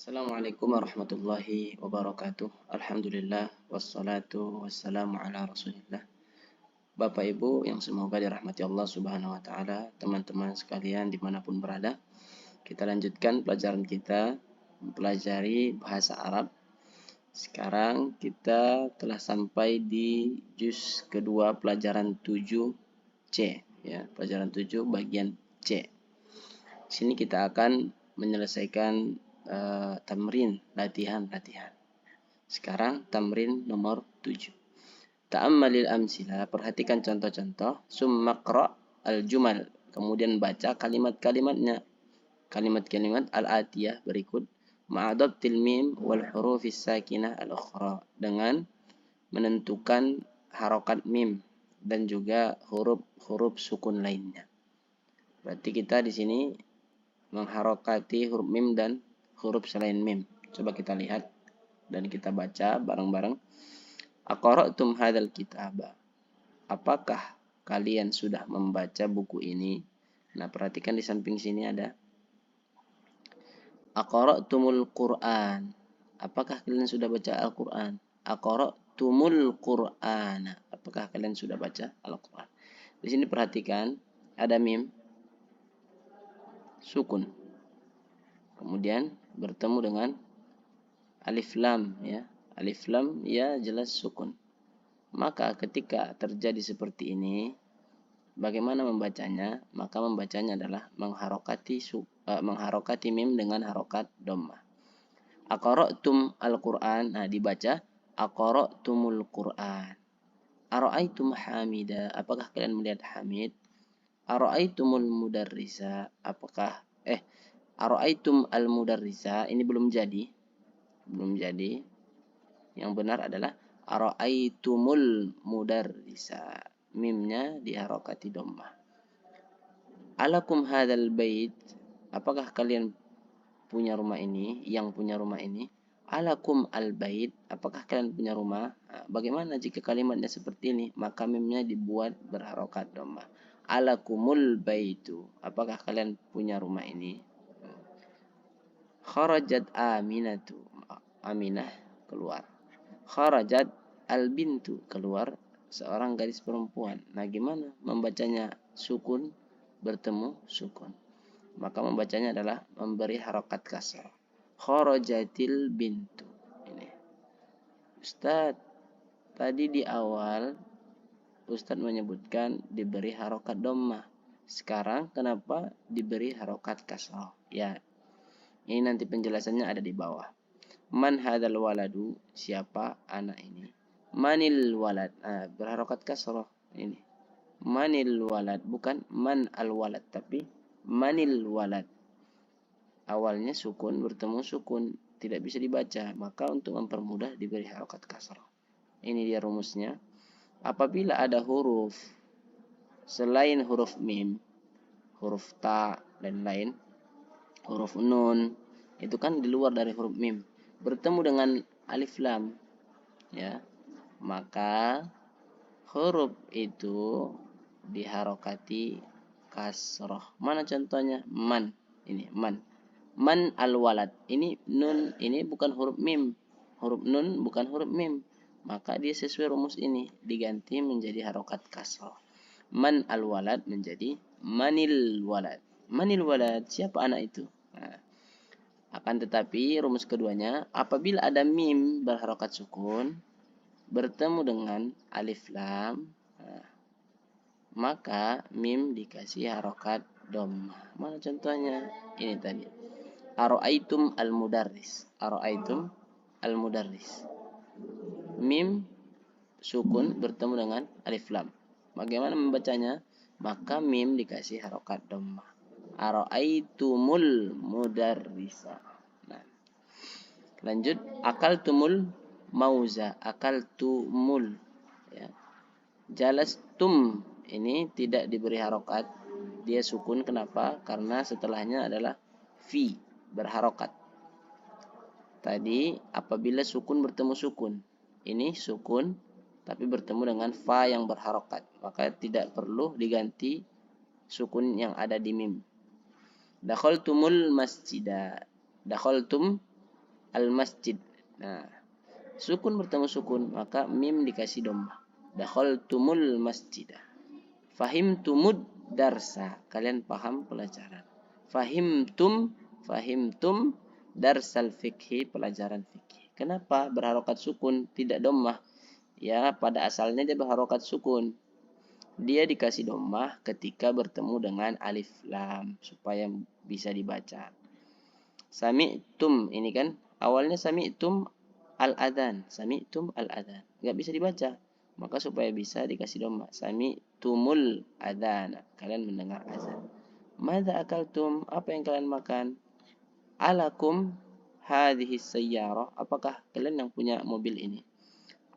Assalamualaikum warahmatullahi wabarakatuh. Alhamdulillah wassalatu wassalamu ala Rasulillah. Bapak Ibu yang semoga dirahmati Allah Subhanahu wa taala, teman-teman sekalian dimanapun berada. Kita lanjutkan pelajaran kita mempelajari bahasa Arab. Sekarang kita telah sampai di juz kedua pelajaran 7C ya, pelajaran 7 bagian C. Sini kita akan menyelesaikan tamrin, latihan. Sekarang tamrin nomor 7. Ta'ammalil amsila, perhatikan contoh-contoh. Summa qra' al-jumal, kemudian baca kalimat-kalimatnya. Kalimat-kalimat al-atiyah berikut. Ma'adabtil mim wal hurufis sakinah al-ukhra, dengan menentukan harokat mim dan juga huruf-huruf sukun lainnya. Berarti kita di sini mengharokati huruf mim dan huruf selain mim. Coba kita lihat dan kita baca bareng-bareng. Aqra'tum hadzal kitaba. Apakah kalian sudah membaca buku ini? Nah, perhatikan di samping sini ada Aqra'tumul Qur'an. Apakah kalian sudah baca Al-Qur'an? Aqra'tumul Qur'ana. Apakah kalian sudah baca Al-Qur'an? Di sini perhatikan ada mim sukun. Kemudian bertemu dengan alif lam ya. Alif lam ya jelas sukun. Maka ketika terjadi seperti ini, bagaimana membacanya? Maka membacanya adalah mengharokati mim dengan harokat dhammah. Aqra'tum al-Qur'an. Nah, dibaca aqra'tumul Qur'an. Ara'aitum Hamida. Apakah kalian melihat Hamid? Ara'aitumul mudarrisa. Ara'aitum al-mudarrisa. Ini belum jadi. Yang benar adalah ara'aitumul mudarrisa. Mimnya diharokati dhammah. Alakum hadzal bait. Apakah kalian punya rumah ini? Yang punya rumah ini. Alakum al-bait. Apakah kalian punya rumah? Nah, bagaimana jika kalimatnya seperti ini? Maka mimnya dibuat berharokat dhammah. Alakumul baitu. Apakah kalian punya rumah ini? Kharajat Aminatu. Aminah keluar. Kharajat al-bintu, keluar seorang gadis perempuan. Nah, gimana membacanya? Sukun bertemu sukun. Maka membacanya adalah memberi harokat kasrah. Kharajatil bintu. Ini. Ustaz, tadi di awal Ustaz menyebutkan diberi harokat dhammah. Sekarang kenapa diberi harokat kasrah? Ya, ini nanti penjelasannya ada di bawah. Man hadzal waladu, siapa anak ini? Manil walad, berharokat kasrah ini. Manil walad, bukan man al walad, tapi manil walad. Awalnya sukun bertemu sukun, tidak bisa dibaca, maka untuk mempermudah diberi harokat kasrah. Ini dia rumusnya. Apabila ada huruf selain huruf mim, huruf ta dan lain, huruf nun, itu kan di luar dari huruf mim, bertemu dengan alif lam ya, maka huruf itu diharokati kasroh. Mana contohnya? Man. Ini man. Man al-walad. Ini nun, ini bukan huruf mim. Huruf nun bukan huruf mim. Maka dia sesuai rumus ini, diganti menjadi harokat kasroh. Man al-walad menjadi manil walad. Manil walad, siapa anak itu? Nah, akan tetapi rumus keduanya, apabila ada mim berharokat sukun bertemu dengan alif lam, maka mim dikasih harokat dhammah. Mana contohnya? Ini tadi. Ara'aitum al-mudarris. Ara'aitum al-mudarris. Mim sukun bertemu dengan alif lam. Bagaimana membacanya? Maka mim dikasih harokat dhammah. Ara'aitumul mudarrisa. Nah, lanjut. Akaltumul mauza. Akaltumul ya. Jalastum, ini tidak diberi harokat, dia sukun. Kenapa? Karena setelahnya adalah fi, berharokat. Tadi apabila sukun bertemu sukun, ini sukun tapi bertemu dengan fa yang berharokat, maka tidak perlu diganti sukun yang ada di mim. Dakhaltumul masjidah. Dakhaltum al-masjid. Nah, sukun bertemu sukun, maka mim dikasih dhammah. Dakhaltumul masjidah. Fahimtumud darsa. Kalian paham pelajaran. Fahimtum darsal fikhi, pelajaran fikih. Kenapa berharokat sukun tidak dhammah? Ya, pada asalnya dia berharokat sukun. Dia dikasih dhammah ketika bertemu dengan alif lam supaya bisa dibaca. Sami'tum ini kan awalnya sami'tum al-adzan, enggak bisa dibaca. Maka supaya bisa dikasih dhammah. Sami'tumul adzan. Kalian mendengar azan. Madza akaltum? Apa yang kalian makan? Alakum hadhihi sayyarah? Apakah kalian yang punya mobil ini?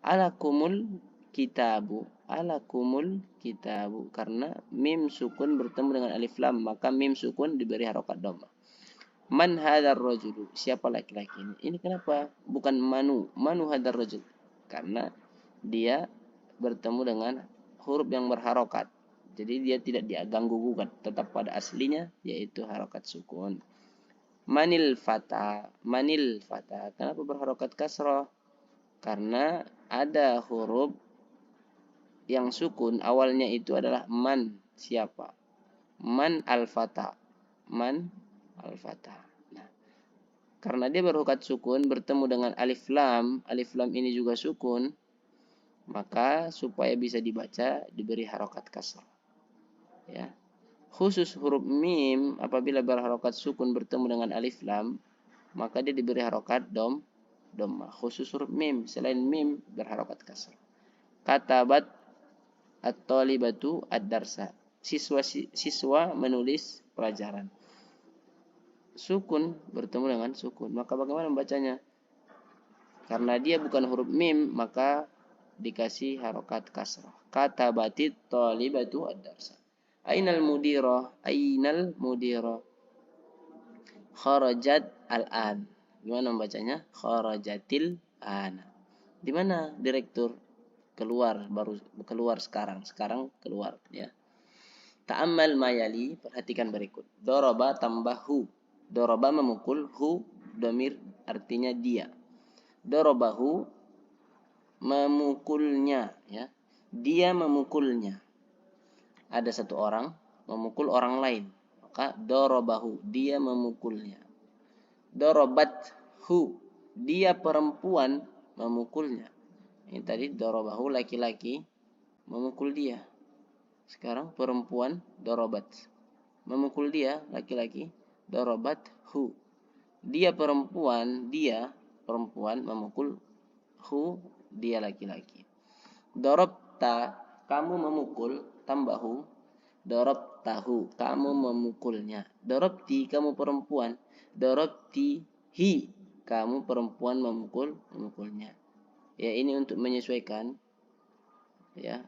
Alakumul kitabu. Karena mim sukun bertemu dengan alif lam, maka mim sukun diberi harokat dhammah. Man hadzal rajulu? Siapa laki-laki ini? Ini kenapa bukan manu? Manu hadzal rajul? Karena dia bertemu dengan huruf yang berharokat. Jadi dia tidak diganggu gugat, tetap pada aslinya yaitu harokat sukun. Manil fata. Kenapa berharokat kasrah? Karena ada huruf yang sukun awalnya itu adalah man, siapa? Man al-fata. Nah, karena dia berharokat sukun bertemu dengan alif lam ini juga sukun, maka supaya bisa dibaca diberi harokat kasrah. Ya. Khusus huruf mim apabila berharokat sukun bertemu dengan alif lam, maka dia diberi harokat dhammah. Khusus huruf mim, selain mim berharokat kasrah. Katabat at-talibatu ad-darsa. Siswa menulis pelajaran. Sukun bertemu dengan sukun, maka bagaimana membacanya? Karena dia bukan huruf mim, maka dikasih harokat kasrah. Katabatit talibatu ad-darsa. Ainal mudira? Kharajat al-an. Gimana membacanya? Kharajatil ana. Di mana direktur? Baru keluar sekarang keluar ya. Ta'ammal mayali, perhatikan berikut. Doroba tambah hu. Doroba memukul, hu domir artinya dia. Dorobahu memukulnya ya. Dia memukulnya. Ada satu orang memukul orang lain, maka dorobahu, dia memukulnya. Dorobathu, dia perempuan memukulnya. Ini tadi dorobahu laki-laki memukul dia. Sekarang perempuan dorobat memukul dia laki-laki, dorobathu. Dia perempuan memukul hu, dia laki-laki. Dorobta, kamu memukul, tambahu. Dorobtahu, kamu memukulnya. Dorobti, kamu perempuan. Dorobtihi, kamu perempuan memukulnya. Ya, ini untuk menyesuaikan. Ya,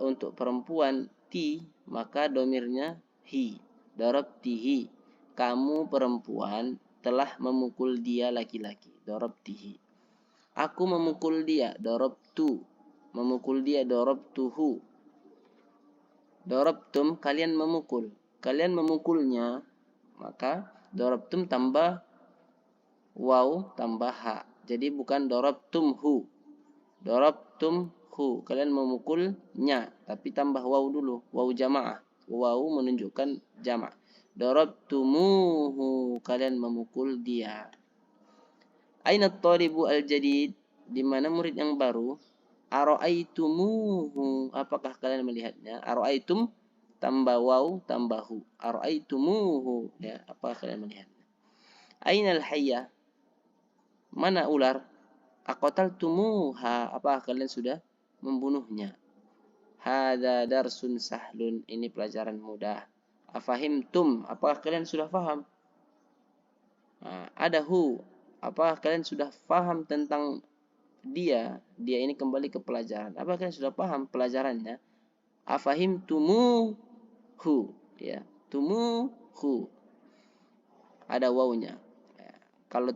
untuk perempuan ti, maka domirnya hi. Dorobtihi, kamu perempuan telah memukul dia laki-laki. Dorobtihi. Aku memukul dia, dorobtu. Memukul dia, dorobtuhu. Dorobtum, kalian memukul. Kalian memukulnya, maka dorobtum tambah waw tambah ha. Jadi bukan dorobtumhu. Dorobtumhu, kalian memukulnya, tapi tambah waw dulu, waw jamaah. Waw menunjukkan jama'. Dorobtumuhu, kalian memukul dia. Aina at-talibu al-jadid? Di mana murid yang baru? Ara'aitumuhu, apakah kalian melihatnya? Ara'aitum tambah waw tambah hu. Ara'aitumuhu, ya, apakah kalian melihatnya? Ainal hayya? Mana ular? Aqataltumuha, apakah kalian sudah membunuhnya? Hadza darsun sahlun, ini pelajaran mudah. Afahimtum, apakah kalian sudah faham? Adahu, apakah kalian sudah faham tentang dia ini kembali ke pelajaran. Apakah kalian sudah paham pelajarannya? Afahimtumuhu, ya, tumuhu. Ada wawunya. Ya. Kalau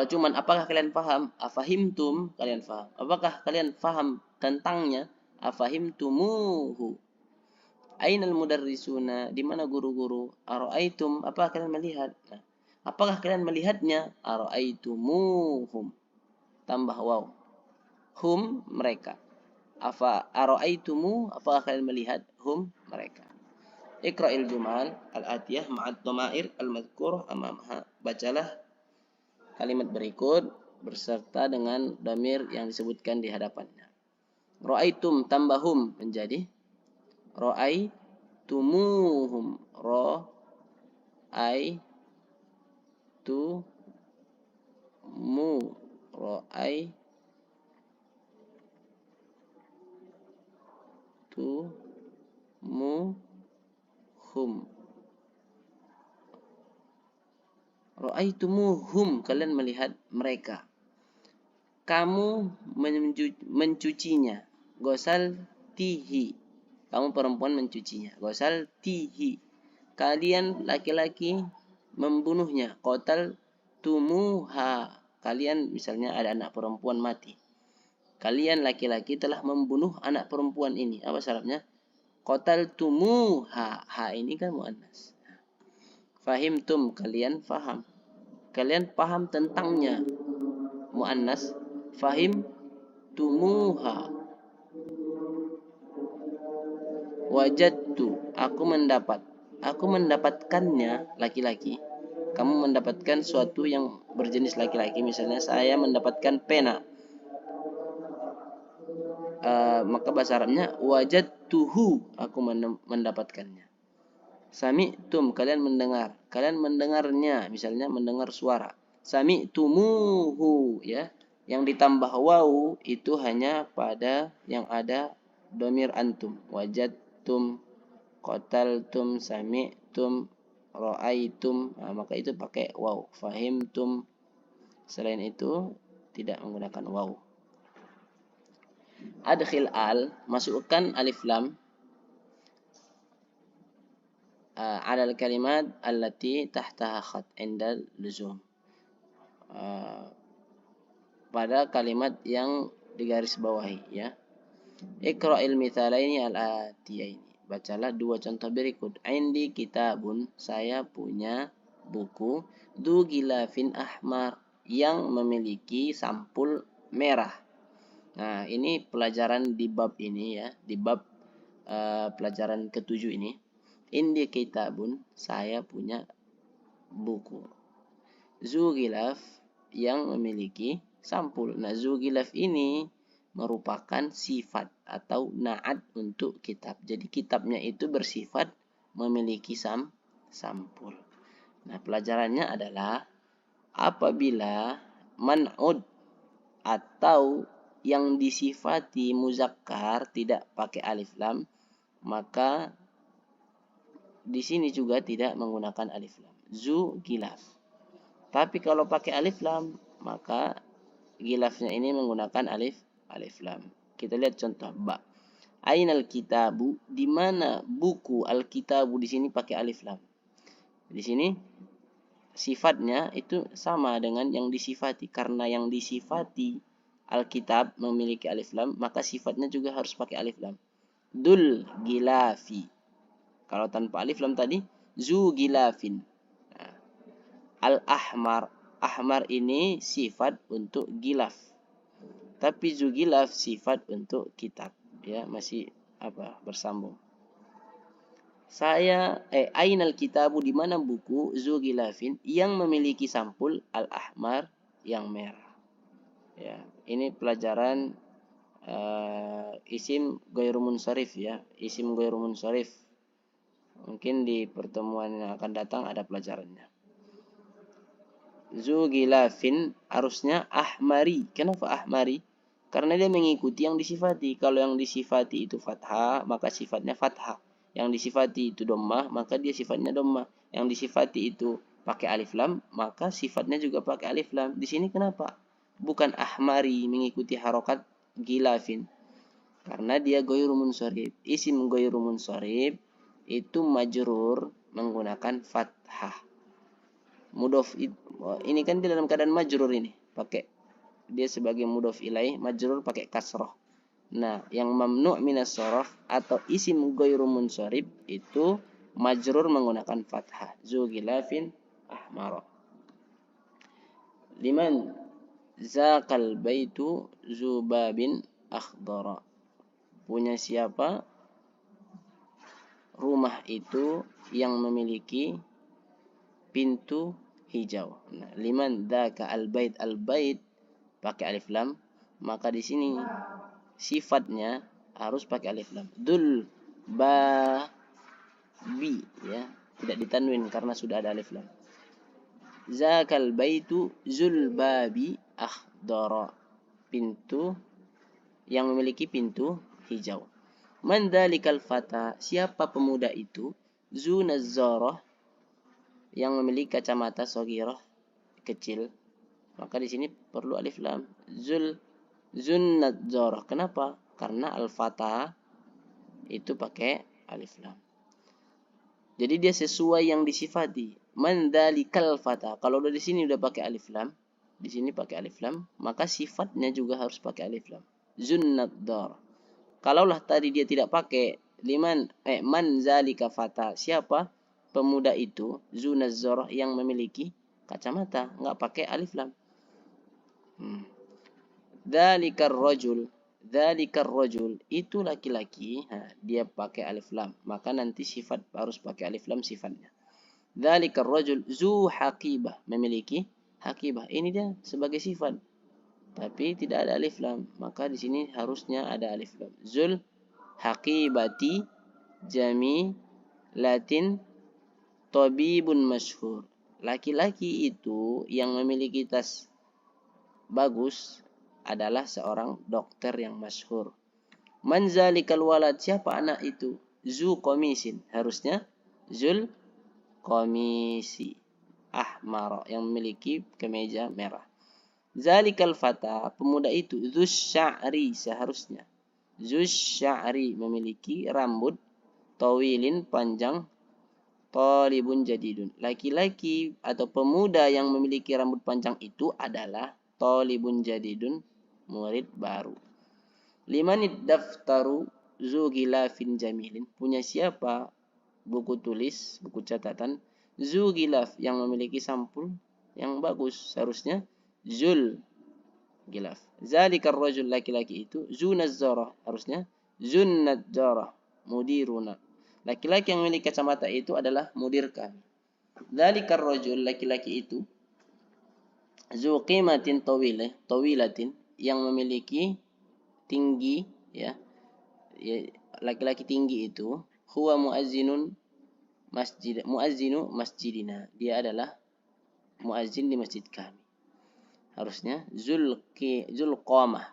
cuman apakah kalian paham? Afahimtum, kalian paham. Apakah kalian paham tentangnya? Afahimtumuhu. Ainal mudarrisuna, di mana guru-guru? Ara'aitum, apa kalian melihat? Nah, apakah kalian melihatnya? Ara'aitumuhum, tambah waw. Hum, mereka. Afa ara'aitumu, apakah kalian melihat? Hum, mereka. Iqra'il jumal al-atiyah ma'ad dhamair al-madhkurah amamha. Bacalah kalimat berikut berserta dengan dhamir yang disebutkan di hadapannya. Ra'aitum tambahum menjadi ra'aitumuhum. Ra'aitumu. Ra'aitumuhum. Ra'aitumuhum, kalian melihat mereka. Kamu mencucinya. Gosal tihi. Kamu perempuan mencucinya. Gosal tihi. Kalian laki-laki membunuhnya. Qatal tumuha. Kalian misalnya ada anak perempuan mati. Kalian laki-laki telah membunuh anak perempuan ini. Apa syaratnya? Qatal tumuha. Ha ini kan muannas. Fahimtum, kalian faham. Kalian paham tentangnya. Muannas. Fahim tumuha. Wajadtu, aku mendapat. Aku mendapatkannya, laki-laki. Kamu mendapatkan suatu yang berjenis laki-laki. Misalnya saya mendapatkan pena. Maka bahasa Arabnya wajadtuhu, aku mendapatkannya. Sami'tum, kalian mendengar. Kalian mendengarnya, misalnya mendengar suara. Sami'tumuhu, ya. Yang ditambah waw itu hanya pada yang ada domir antum. Wajadtum, qataltum, sami'tum, ra'aitum. Nah, maka itu pakai waw. Fahimtum. Selain itu tidak menggunakan waw. Adkhil al, masukkan alif lam ala al-kalimat allati tahtaha khat indal luzum. Pada kalimat yang digaris bawahi, ya. Iqra'il mithalaini al-atiyaini. Bacalah dua contoh berikut. Indi kitabun, saya punya buku. Du gilafin ahmar, yang memiliki sampul merah. Nah, ini pelajaran di bab ini, ya, di bab pelajaran ketujuh ini. Indi kitabun, saya punya buku. Zu gilaf, yang memiliki sampul. Nah, zugilaf ini merupakan sifat atau na'at untuk kitab. Jadi kitabnya itu bersifat memiliki sampul. Nah, pelajarannya adalah apabila man'ud atau yang disifati muzakkar tidak pakai alif lam, maka di sini juga tidak menggunakan alif lam. Zu gilaf. Tapi kalau pakai alif lam, maka gilafnya ini menggunakan alif lam. Kita lihat contoh ba. Ainal kitabu, di mana buku? Al-kitabu di sini pakai alif lam. Di sini sifatnya itu sama dengan yang disifati, karena yang disifati al-kitab memiliki alif lam, maka sifatnya juga harus pakai alif lam. Dul gilafi. Kalau tanpa alif lam tadi zu gilafin. Nah, al-ahmar, ahmar ini sifat untuk gilaf. Tapi zugilaf sifat untuk kitab, ya, masih bersambung. Ainal kitabu, di mana buku? Zugilafin, yang memiliki sampul al-ahmar, yang merah. Ya, ini pelajaran isim ghairu munsharif, ya, isim ghairu munsharif. Mungkin di pertemuan yang akan datang ada pelajarannya. Zugilafin harusnya ahmari. Kenapa ahmari? Karena dia mengikuti yang disifati. Kalau yang disifati itu fathah, maka sifatnya fathah. Yang disifati itu dhammah, maka dia sifatnya dhammah. Yang disifati itu pakai alif lam, maka sifatnya juga pakai alif lam. Di sini kenapa? Bukan ahmari mengikuti harokat gilafin. Karena dia ghairu munsharif. Isim ghairu munsharif itu majrur menggunakan fathah. Mudhof ini kan di dalam keadaan majrur ini, pakai dia sebagai mudhof ilaih, majrur pakai kasroh. Nah, yang mamnu' minas sharaf atau isim ghairu munsharif itu majrur menggunakan fathah. Zu ghilafin ahmara. Liman zakal baitu zubabin akhdara. Punya siapa rumah itu yang memiliki pintu hijau. Nah, liman dzaka al-bait pakai alif lam, maka di sini sifatnya harus pakai alif lam. Dul ba bi ya, tidak ditanwin karena sudah ada alif lam. Zakal baitu zul babi akhdara. Pintu yang memiliki pintu hijau. Man dzalikal fata, siapa pemuda itu? Zu nazzarah, yang memiliki kacamata saghirah, kecil. Maka di sini perlu alif lam. Zun nazzarah. Kenapa? Karena al-fata itu pakai alif lam. Jadi dia sesuai yang disifati. Man dzalikal fata. Kalau udah di sini udah pakai alif lam, di sini pakai alif lam, maka sifatnya juga harus pakai alif lam. Zun nazzarah. Kalaulah tadi dia tidak pakai man zalika fata, siapa pemuda itu, zunazzarah, yang memiliki kacamata, enggak pakai alif lam. Dzalikar rajul itu laki-laki, dia pakai alif lam, maka nanti sifat harus pakai alif lam sifatnya. Dzalikar rajul zu haqibah, memiliki haqibah, ini dia sebagai sifat tapi tidak ada alif lam, maka di sini harusnya ada alif lam. Zul haqibati jamilatin tabibun masyhur. Laki-laki itu yang memiliki tas bagus adalah seorang dokter yang masyhur. Man zalikal walad, siapa anak itu? Zu komisin, harusnya zul komisi ahmar, yang memiliki kemeja merah. Zalikal fata, pemuda itu. Zus sya'ri, seharusnya zus sya'ri, memiliki rambut, tawilin, panjang, talibun jadidun. Laki-laki atau pemuda yang memiliki rambut panjang itu adalah talibun jadidun, murid baru. Limanid daftaru zu gilafin jamilin, punya siapa buku tulis, buku catatan, zu gilaf, yang memiliki sampul yang bagus, seharusnya zul gilaf. Zalikar rajul, laki-laki itu. Zu nazzarah, harusnya zun nazzarah, mudiruna. Laki-laki yang memiliki kacamata itu adalah mudir kami. Zalikar rajul, laki-laki itu. Zu qimatin tawilatin, yang memiliki tinggi, ya. Laki-laki tinggi itu. Huwa muazzinu masjidina, dia adalah muazzin di masjid kami. Harusnya zulqamah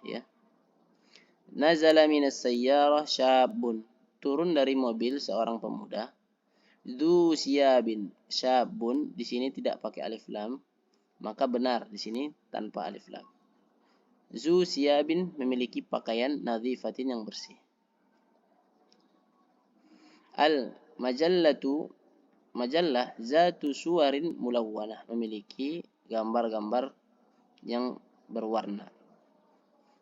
ya. Nazala minas sayyarah syabun, turun dari mobil seorang pemuda. Dzu siyabin syabun, di sini tidak pakai alif lam, maka benar di sini tanpa alif lam. Dzu siyabin, memiliki pakaian nadhifatin, yang bersih. Al majallah zatu suwarin mulawwanah, memiliki gambar-gambar yang berwarna.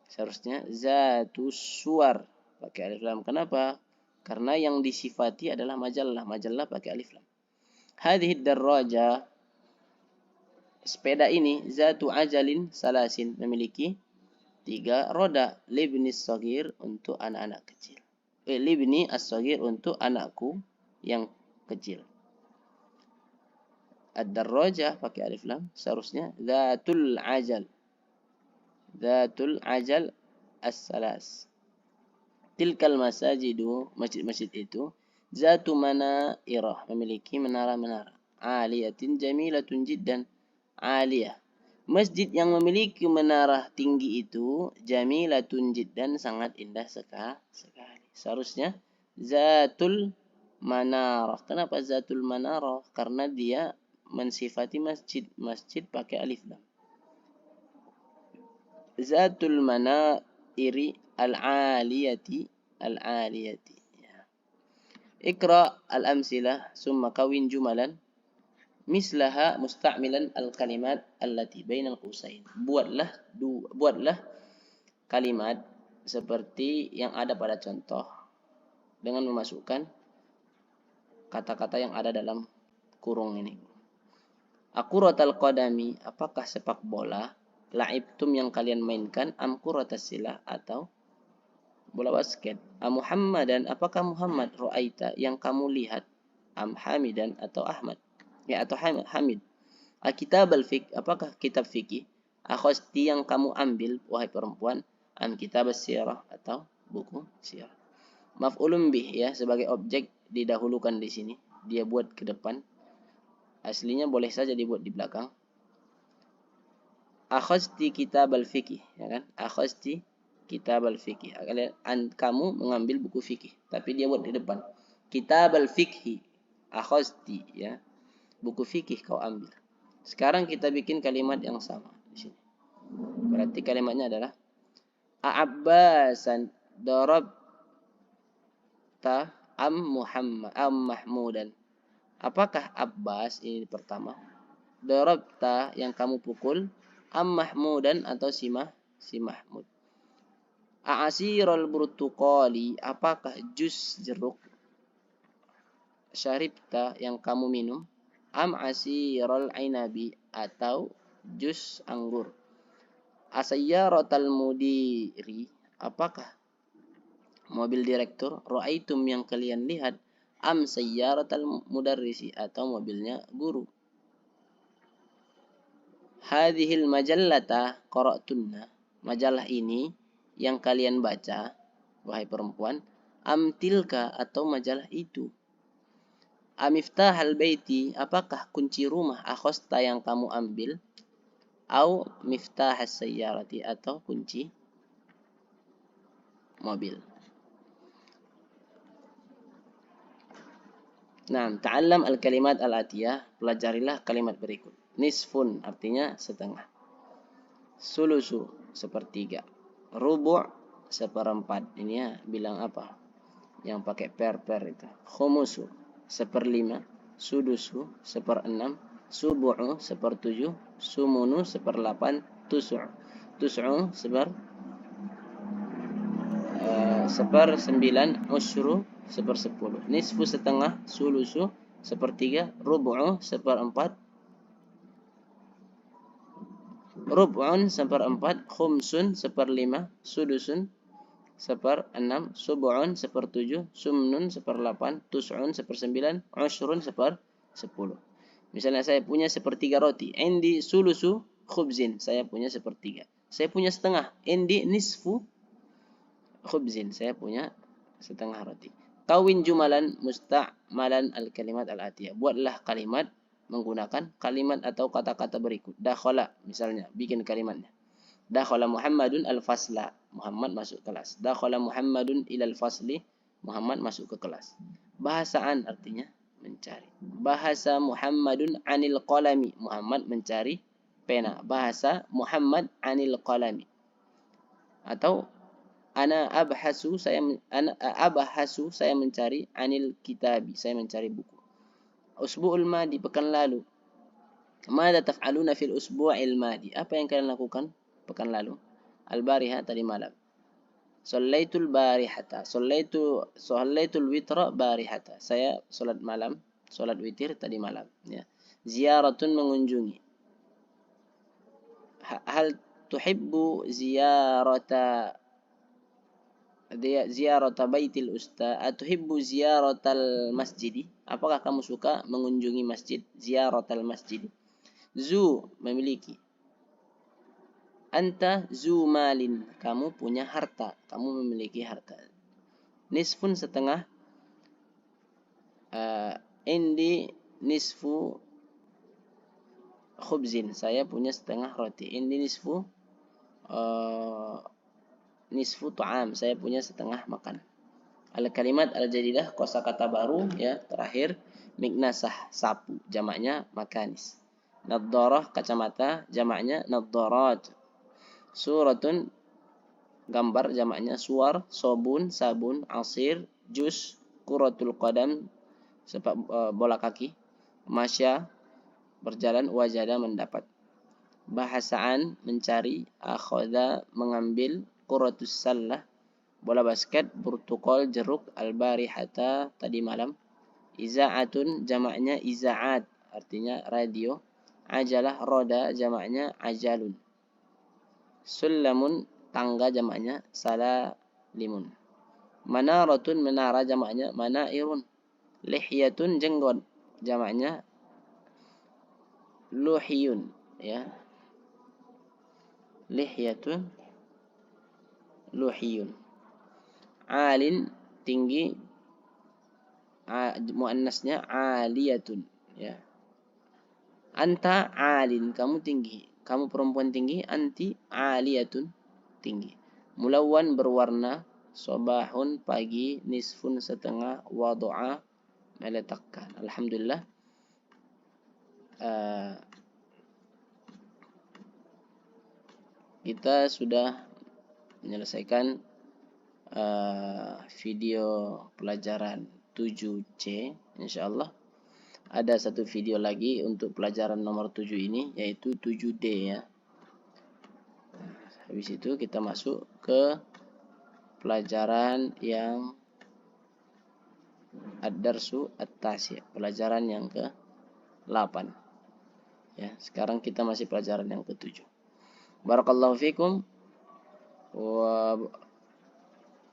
Seharusnya zatu suwar pakai alif lam. Kenapa? Karena yang disifati adalah majallah. Majallah pakai alif lam. Hadhihi darraja, sepeda ini, zatu ajalin salasin, memiliki 3 roda. Libni as-saghir, untuk anak-anak kecil. Libni as-saghir, untuk anakku yang kecil. Ad-darrajah pakai alif lam, seharusnya dzatul ajal as-salas. Tilkal masajidu, masjid-masjid itu. Zatu manairah, memiliki menara-menara. Aliyatin jamilatun jiddan, aliyah. Masjid yang memiliki menara tinggi itu jamilatun jiddan, sangat indah sekali. Seharusnya zatul manarah. Kenapa zatul manarah? Karena dia mensifati masjid pakai alif lam. Zatul manairi al-aliyati ya. Iqra al-amsilah summa kawin jumalan mislaha musta'milan al-kalimat allati bainal qusain. Buatlah kalimat seperti yang ada pada contoh dengan memasukkan kata-kata yang ada dalam kurung ini. Akuratal qadami, apakah sepak bola? La'ibtum yang kalian mainkan, am kuratas silah atau bola basket. Am Muhammadan, apakah Muhammad? Ra'aita yang kamu lihat, am Hamidan atau Ahmad? Ya, atau Hamid. Kitab al-fiqh, apakah kitab fikih? Akhasti yang kamu ambil, wahai perempuan, am kitab sirah atau buku sirah. Maf'ulun bih, ya, sebagai objek didahulukan di sini. Dia buat ke depan. Aslinya boleh saja dibuat di belakang. Akhasti kitab al-fiqh, ya kan? Akhasti kitab al-fiqh. Kamu mengambil buku fikih, tapi dia buat di depan. Kitab al-fiqh, akhasti, ya. Buku fikih kau ambil. Sekarang kita bikin kalimat yang sama di sini. Berarti kalimatnya adalah A'abbasan darabta am Muhammad am Mahmudan. Apakah Abbas ini pertama? Darabta yang kamu pukul, am Mahmudan atau si Mahmud. A'asirul burtuqali, apakah jus jeruk? Syaribta yang kamu minum, am asirul ainabi atau jus anggur. Asayyaratal mudiri, apakah mobil direktur? Ra'aitum yang kalian lihat, am sayyaratal mudarrisi atau mobilnya guru. Hadhil majallata qara'tunna, majalah ini yang kalian baca, wahai perempuan, am tilka atau majalah itu. Amiftahal baiti, apakah kunci rumah? Akhasta yang kamu ambil, au miftahas sayyarati atau kunci mobil. Nah, ta'allam al-kalimat al-atiyah, pelajarilah kalimat berikut. Nisfun artinya setengah. Sulusu sepertiga. Rubu' seperempat. Ini ya bilang apa? Yang pakai per itu. Khumusu seperlima. Sudusu seperenam. Subu'u sepertujuh. Sumunu seperlapan. Tus'u sepersembilan. Usyru sepersepuluh. Nisfu setengah. Sulusu sepertiga. Rubu'u seperempat. Rub'un seperempat. Khumsun seperlima. Sudusun seperenam. Subu'un sepertujuh. Sumnun seperlapan. Tus'un sepersembilan. Ushrun sepersepuluh. Misalnya saya punya sepertiga roti. Indi sulusu khubzin. Saya punya sepertiga. Saya punya setengah. Indi nisfu khubzin. Saya punya setengah roti. Kawin jumalan musta'malan al-kalimat al-atiyah. Buatlah kalimat menggunakan kalimat atau kata-kata berikut. Dakhala misalnya, bikin kalimatnya. Dakhala Muhammadun al-fasla. Muhammad masuk kelas. Dakhala Muhammadun ilal fasli. Muhammad masuk ke kelas. Bahasaan artinya mencari. Bahasa Muhammadun anil qalami. Muhammad mencari pena. Bahasa Muhammad anil qalami. Atau ana abhasu, saya mencari anil kitabi. Saya mencari buku. Usbu'ul madi, pekan lalu. Mada taf'aluna fil usbu'il madi? Apa yang kalian lakukan pekan lalu? Al-bariha, tadi malam. Sallaitul barihata. Sallaitul witra barihata. Saya salat malam, salat witir tadi malam, ya. Ziyaratun, mengunjungi. Hal tuhibbu ziyarata baitil usta, atuhibbu ziyaratal masjidi? Apakah kamu suka mengunjungi masjid? Ziyaratal masjid. Zu, memiliki. Anta zu malin, kamu punya harta, kamu memiliki harta. Nisfun setengah. Indi nisfu khubzin, saya punya setengah roti. Indi nisfu ta'am, saya punya setengah makan. Al-kalimat al-jadidah, kosakata baru, ya, terakhir. Miknasah, sapu, jamaknya makanis. Naddarah, kacamata, jamaknya naddarat. Suratun, gambar, jamaknya suar. Sobun, sabun. Asir, jus. Kuratul qadam, sepak bola kaki. Masya, berjalan. Wajada, mendapat. Bahasaan, mencari. Akhoda, mengambil. kuratus sallah, bola basket, burtukol, jeruk, al-barihata, tadi malam. Iza'atun jamaknya iza'at, artinya radio. Ajalah roda jamaknya ajalun. Sullamun tangga jamaknya salalimun. Manaratun menara jamaknya manairun. Lihyatun jenggot jamaknya luhiyun, ya. Lihyatun luhiyun. Alin tinggi, muannasnya aliyatun, ya. Anta alin, kamu tinggi, kamu perempuan tinggi. Anti aliyatun, tinggi. Mulawwan berwarna, sobahun pagi, nisfun setengah, wadu'a meletakkan. Alhamdulillah, kita sudah menyelesaikan video pelajaran 7C. Insyaallah ada satu video lagi untuk pelajaran nomor 7 ini, yaitu 7D, ya. Habis itu kita masuk ke pelajaran yang ad-darsu at-tasi', pelajaran yang ke-8. Ya, sekarang kita masih pelajaran yang ke-7. Barakallahu fikum wa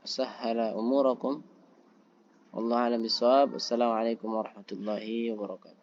sahhala umurakum. Wallahu a'lam bishawab. Assalamualaikum warahmatullahi wabarakatuh.